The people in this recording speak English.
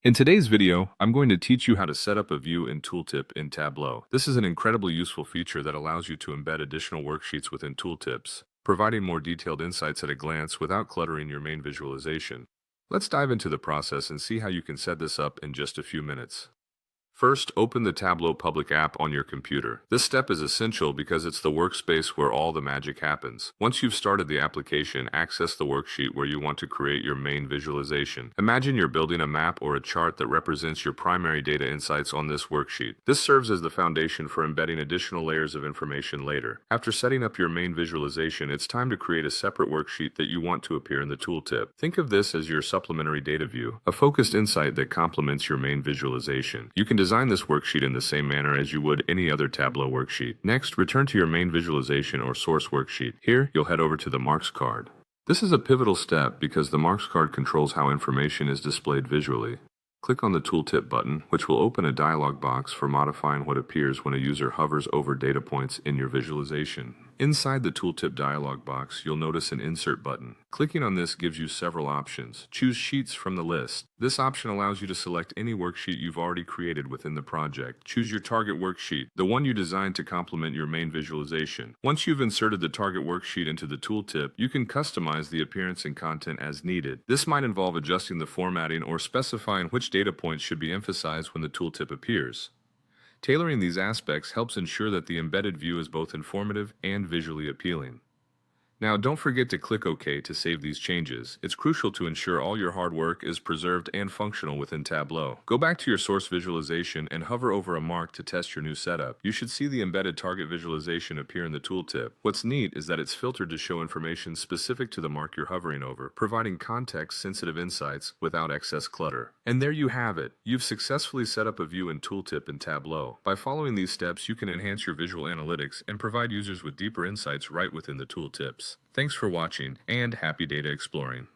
In today's video, I'm going to teach you how to set up a view in Tooltip in Tableau. This is an incredibly useful feature that allows you to embed additional worksheets within tooltips, providing more detailed insights at a glance without cluttering your main visualization. Let's dive into the process and see how you can set this up in just a few minutes. First, open the Tableau public app on your computer. This step is essential because it's the workspace where all the magic happens. Once you've started the application, access the worksheet where you want to create your main visualization. Imagine you're building a map or a chart that represents your primary data insights on this worksheet. This serves as the foundation for embedding additional layers of information later. After setting up your main visualization, it's time to create a separate worksheet that you want to appear in the tooltip. Think of this as your supplementary data view, a focused insight that complements your main visualization. You can design this worksheet in the same manner as you would any other Tableau worksheet. Next, return to your main visualization or source worksheet. Here, you'll head over to the Marks card. This is a pivotal step because the Marks card controls how information is displayed visually. Click on the Tooltip button, which will open a dialog box for modifying what appears when a user hovers over data points in your visualization. Inside the Tooltip dialog box, you'll notice an Insert button. Clicking on this gives you several options. Choose Sheets from the list. This option allows you to select any worksheet you've already created within the project. Choose your target worksheet, the one you designed to complement your main visualization. Once you've inserted the target worksheet into the tooltip, you can customize the appearance and content as needed. This might involve adjusting the formatting or specifying which data points should be emphasized when the tooltip appears. Tailoring these aspects helps ensure that the embedded view is both informative and visually appealing. Now, don't forget to click OK to save these changes. It's crucial to ensure all your hard work is preserved and functional within Tableau. Go back to your source visualization and hover over a mark to test your new setup. You should see the embedded target visualization appear in the tooltip. What's neat is that it's filtered to show information specific to the mark you're hovering over, providing context-sensitive insights without excess clutter. And there you have it. You've successfully set up a view in Tooltip in Tableau. By following these steps, you can enhance your visual analytics and provide users with deeper insights right within the tooltips. Thanks for watching, and happy data exploring.